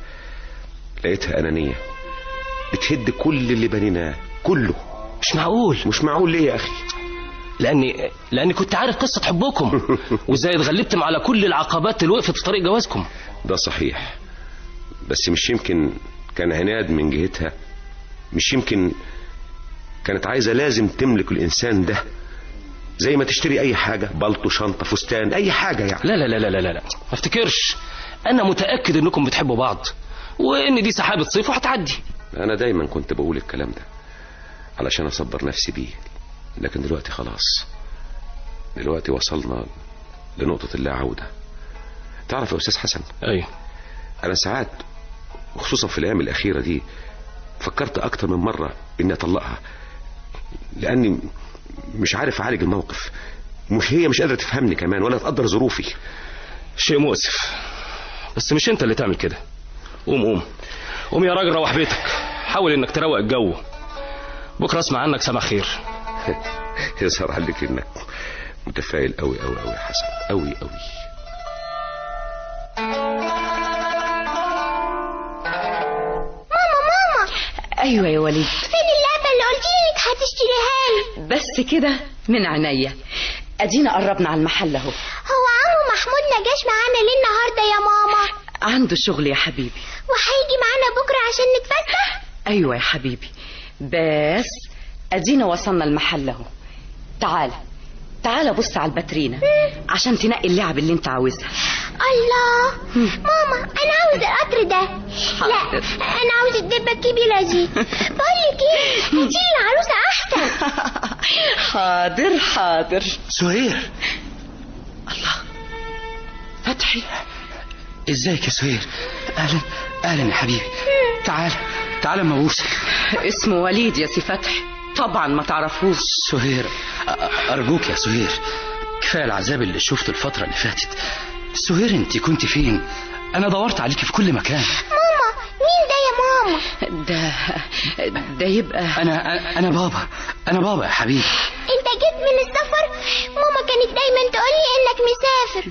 لقيتها انانيه بتهد كل اللي بنيناه كله. مش معقول. ليه يا اخي؟ لاني كنت عارف قصه حبكم وازاي اتغلبتم على كل العقبات اللي وقفت في طريق جوازكم. ده صحيح، بس مش يمكن كان عناد من جهتها؟ مش يمكن كانت عايزه لازم تملك الانسان ده زي ما تشتري اي حاجه، بلطو، شنطه، فستان، اي حاجه يعني؟ لا لا لا لا لا لا، ما افتكرش. انا متاكد انكم بتحبوا بعض وان دي سحابه صيف وهتعدي. انا دايما كنت بقول الكلام ده علشان اصبر نفسي بيه، لكن دلوقتي خلاص. دلوقتي وصلنا لنقطه اللا عوده. تعرف يا استاذ حسن؟ ايوه. انا ساعات وخصوصا في الايام الاخيره دي فكرت اكتر من مره اني اطلقها، لاني مش عارف اعالج الموقف. هي مش قادره تفهمني كمان ولا تقدر ظروفي. شيء مؤسف، بس مش انت اللي تعمل كده. قوم يا راجل، روح بيتك. حاول انك تروق الجو. بكره اسمع عنك سمع خير. يظهر عليك انك متفائل قوي قوي قوي يا حسن، قوي قوي. ماما. ايوه يا وليد. فين اللعبه اللي قلت لي انك هتشتريها لي؟ بس كده من عينيا. ادينا قربنا على المحل اهو. هو عمو محمود ما جاش معانا ليه النهارده يا ماما؟ عنده شغل يا حبيبي. وهيجي معانا بكره عشان نتفسح؟ ايوه يا حبيبي، بس ادينا وصلنا المحل اهو. تعال بص على الباترينا عشان تنقي اللعب اللي انت عاوزها. الله. ماما انا عاوز القطر ده. لا انا عاوز الدبه الكبيره دي. بقول لك ايه، هاتي لي العروسه احسن. حاضر. سهير. الله، فتحي، ازيك يا سهير؟ اهلا يا حبيبي. تعال اما ابوسك. اسمه وليد يا سي فتحي، طبعا ما تعرفوش. سهير ارجوك يا سهير، كفايه العذاب اللي شفته الفتره اللي فاتت. سهير انت كنت فين؟ انا دورت عليكي في كل مكان. ماما مين ده يا ماما؟ ده يبقى انا بابا يا حبيبي. انت جيت من السفر؟ ماما كانت دايما تقولي انك مسافر.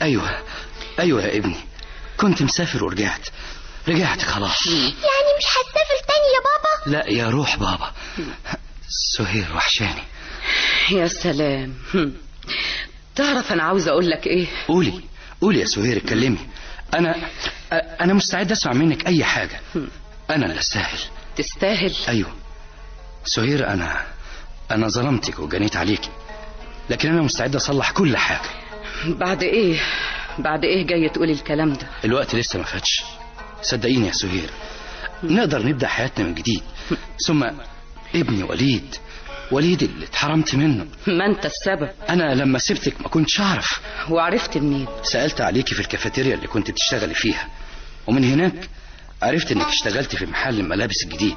ايوه يا ابني، كنت مسافر ورجعت خلاص. يعني مش هتسافر تاني يا بابا؟ لا يا روح بابا. سهير وحشاني. يا سلام. تعرف انا عاوز اقول لك ايه؟ قولي يا سهير، اتكلمي. انا مستعد اسمع منك اي حاجه. انا اللي استاهل. تستاهل؟ ايوه سهير، انا ظلمتك وجنيت عليكي، لكن انا مستعد اصلح كل حاجه. بعد ايه جاي تقولي الكلام ده؟ الوقت لسه ما فاتش، صدقيني يا سهير. نقدر نبدا حياتنا من جديد. ثم ابني وليد وليد اللي اتحرمت منه. ما انت السبب. انا لما سبتك ما كنتش اعرف. وعرفت منين؟ سألت عليكي في الكافيتيريا اللي كنت بتشتغلي فيها، ومن هناك عرفت انك اشتغلت في محل الملابس الجديد،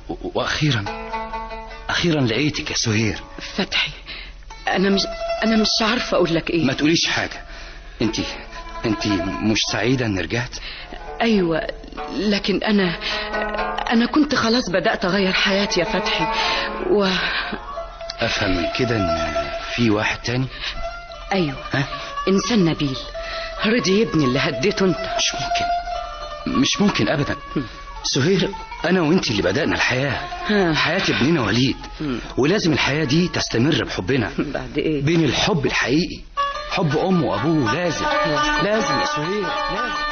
واخيرا لقيتك يا سهير. فتحي، انا مش عارفه اقول لك ايه. ما تقوليش حاجه. انت مش سعيده ان رجعت؟ ايوه، لكن انا كنت خلاص بدأت اغير حياتي يا فتحي افهم من كده ان في واحد تاني؟ ايوه. انسان نبيل رضي يبني اللي هديته انت. مش ممكن ابدا. سهير، انا وانت اللي بدأنا الحياة، حياة ابننا وليد، ولازم الحياة دي تستمر بحبنا. بعد ايه؟ بين الحب الحقيقي، حب امه وابوه، لازم يا سهير، لازم.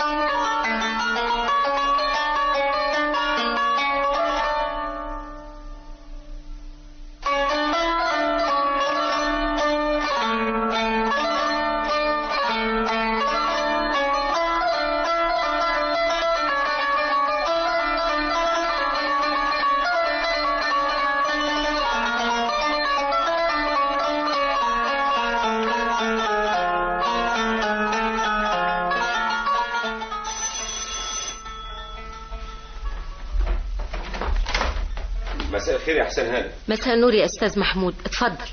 مساء الخير يا حسين هاني. مساء النور يا استاذ محمود، اتفضل.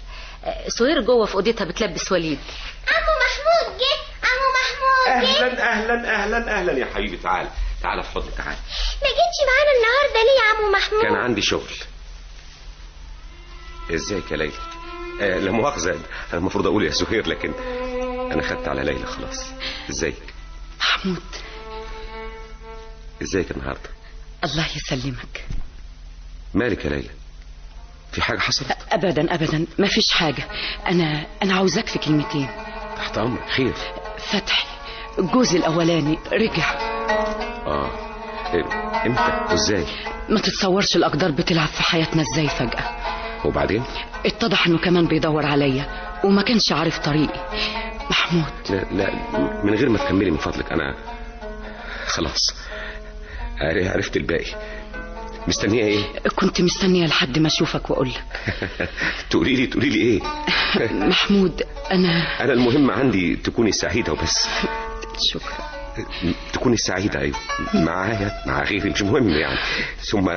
سهير جوه في اوضتها بتلبس وليد. عمو محمود جه، عمو محمود جه. اهلا اهلا اهلا اهلا يا حبيبي، تعال تعال في حضنك، تعال. ما جيتش معانا النهارده ليه يا عمو محمود؟ كان عندي شغل. ازيك يا ليلى؟ لا مؤاخذة، انا المفروض اقول يا سهير لكن انا خدت على ليلى خلاص. ازيك محمود؟ ازيك النهارده؟ الله يسلمك. مالك يا ليلى؟ في حاجة حصلت؟ ابدا ابدا، ما فيش حاجة. انا عاوزاك في كلمتين. تحت امرك، خير. فتحي جوزي الاولاني رجع. امتى وازاي؟ ما تتصورش الاقدار بتلعب في حياتنا ازاي فجأة. وبعدين؟ اتضح انه كمان بيدور عليا وما كانش عارف طريقي. محمود، لا من غير ما تكملي من فضلك، انا خلاص عرفت الباقي. مستنيه ايه؟ كنت مستنيه لحد ما اشوفك واقول لك. تقولي لي ايه؟ محمود، انا المهم عندي تكوني سعيده وبس. شكرا. تكوني سعيده، ايوه، معايا مع غيري مش مهم يعني. ثم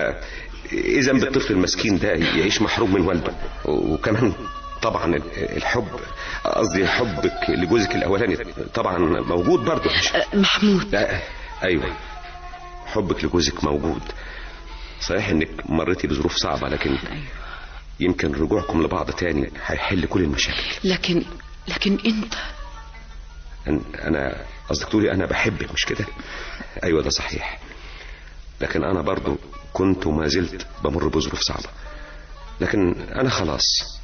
ايه ذنب الطفل المسكين ده يعيش محروم من والده؟ وكمان طبعا الحب، قصدي حبك لجوزك الاولاني طبعا موجود برضه. محمود، ايوه، حبك لجوزك موجود. صحيح انك مريتي بظروف صعبة، لكن يمكن رجوعكم لبعض تاني هيحل كل المشاكل. لكن انت، انا قصدك تقولي انا بحبك مش كده؟ ايوه ده صحيح، لكن انا برضو كنت وما زلت بمر بظروف صعبة، لكن انا خلاص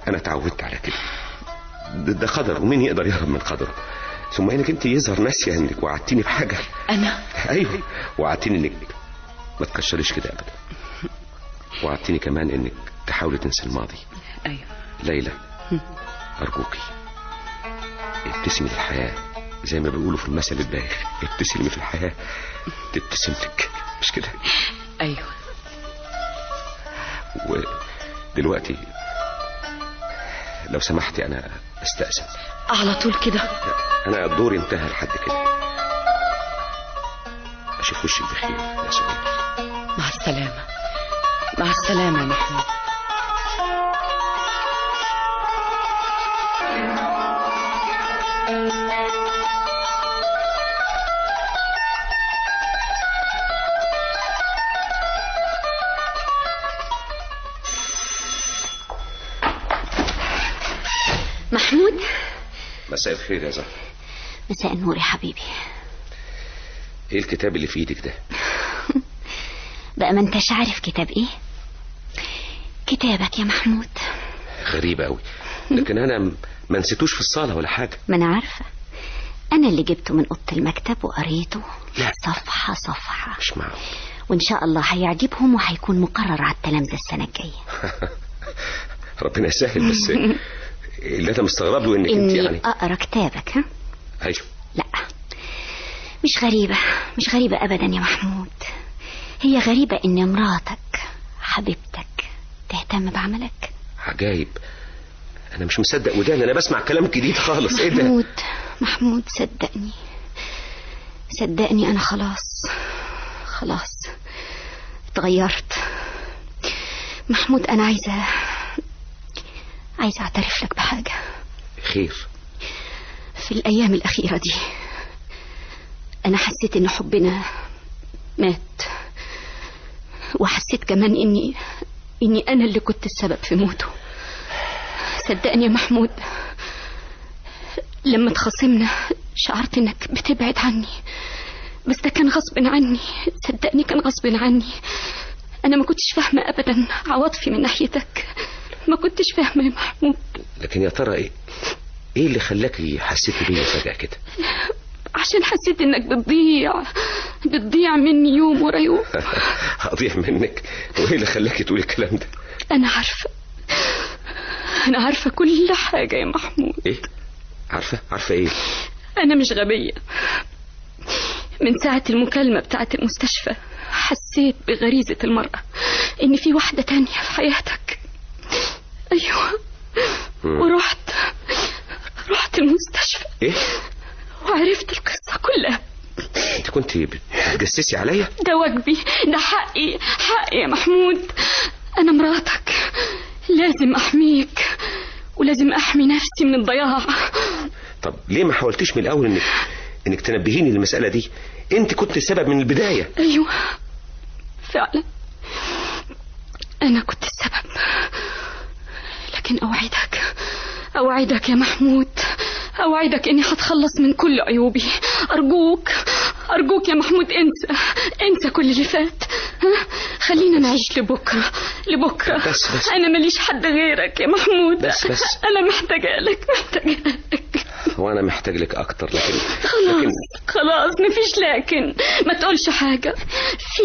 انا تعودت على كده. ده قدر، ومين يقدر يهرب من قدره؟ ثم انك انت يظهر ناسيه انك وعدتيني بحاجة. انا؟ ايوه، وعدتيني انك ما تكشريش كده ابدا، وعدتيني كمان انك تحاولي تنسي الماضي. ايوه ليلى، ارجوكي ابتسمي للحياة زي ما بيقولوا في المثل البايخ، ابتسمي في الحياة تبتسم لك، مش كده؟ ايوه. ودلوقتي لو سمحتي انا استأذن. على طول كده؟ انا دوري انتهى لحد كده. اشوف وشك بخير يا سهير. مع السلامة. مع السلامة يا محمود. محمود، مساء الخير يا زهر. مساء النور يا حبيبي. ايه الكتاب اللي في ايدك ده؟ بقى ما انتش عارف كتاب ايه؟ كتابك يا محمود. غريبة قوي، لكن انا ما نسيتوش في الصالة ولا حاجة. ما انا عارفة، انا اللي جبته من اوضة المكتب وقريته. لا. صفحة صفحة. مش معقول. وان شاء الله هيعجبهم وهيكون مقرر على التلامذة السنة الجاية. ربنا يسهل، بس اللي انا مستغرب له انك انت يعني اقرا كتابك. ها؟ ايوه. لا، مش غريبة ابدا يا محمود. هي غريبة ان مراتك حبيبتك تهتم تهتم بعملك. عجايب، انا مش مصدق وداني، انا بسمع كلام جديد خالص. ايه ده؟ محمود صدقني انا خلاص اتغيرت. محمود انا عايزه اعترف لك بحاجه. خير؟ في الايام الاخيره دي انا حسيت ان حبنا مات، وحسيت كمان اني انا اللي كنت السبب في موته. صدقني يا محمود، لما اتخاصمنا شعرت انك بتبعد عني، بس ده كان غصب عني. صدقني كان غصب عني. انا ما كنتش فاهمه ابدا عواطفي من ناحيتك، ما كنتش فاهمه يا محمود. لكن يا ترى ايه اللي خلاكي حسيتي بيا فجأة كده؟ عشان حسيت انك بتضيع مني يوم ورا يوم. هضيع منك؟ وايه اللي خلاكي تقولي الكلام ده؟ انا عارفه كل حاجه يا محمود. ايه؟ عارفه ايه؟ انا مش غبيه. من ساعه المكالمه بتاعه المستشفى حسيت بغريزه المراه ان في واحده تانية في حياتك. ايوه. ورحت المستشفى. ايه؟ وعرفت القصه كلها. انت كنت بتجسسي عليا؟ ده واجبي، ده حقي يا محمود. انا مراتك، لازم احميك ولازم احمي نفسي من الضياع. طب ليه ما حاولتيش من الاول انك تنبهيني للمسألة دي؟ انت كنت السبب من البداية. ايوه فعلا انا كنت السبب، لكن اوعدك يا محمود، اوعدك اني هتخلص من كل عيوبي. ارجوك يا محمود، انسى كل اللي فات. خلينا نعيش لبكره. بس. انا ماليش حد غيرك يا محمود. بس انا محتاجه لك. وانا محتاج لك اكتر. لكن خلاص مفيش لكن. ما تقولش حاجه. في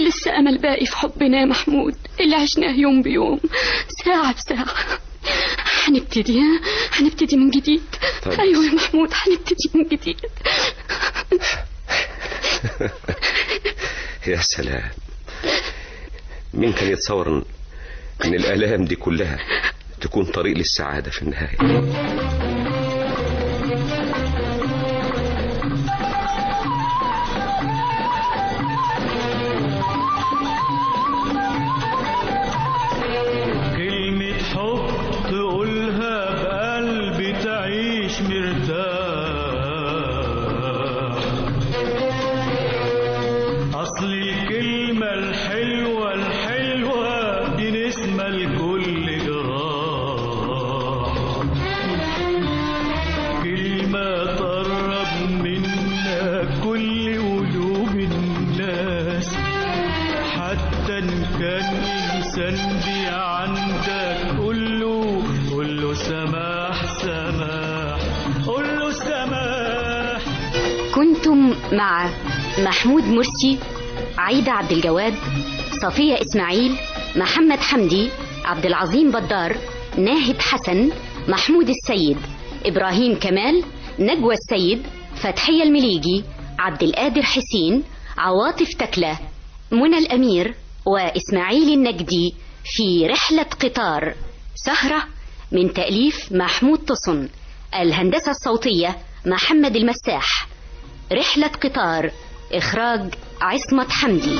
لسه امل باقي في حبنا يا محمود، اللي عشناه يوم بيوم، ساعه بساعه. هنبتدي من جديد. طيب. ايوه يا محمود، هنبتدي من جديد. يا سلام، مين كان يتصور ان الآلام دي كلها تكون طريق للسعادة في النهاية؟ كلمة حب تقولها بقلبي تعيش مرتاح. أصل الكلمة الحلوة دي نسمة لكل جراح. كلمة تقرب منا كل قلوب الناس، حتى إن كان إنسان دي عندك قول له سماح، قول له سماح. كنتم مع محمود مرسي، عايدة عبد الجواد، صفية إسماعيل، محمد حمدي، عبد العظيم بدار، ناهد حسن، محمود السيد، إبراهيم كمال، نجوى السيد، فتحية المليجي، عبد القادر حسين، عواطف تكلة، منى الأمير، وإسماعيل النجدي في رحلة قطار. سهرة من تأليف محمود تصن، الهندسة الصوتية محمد المساح. رحلة قطار، إخراج عصمت حمدي.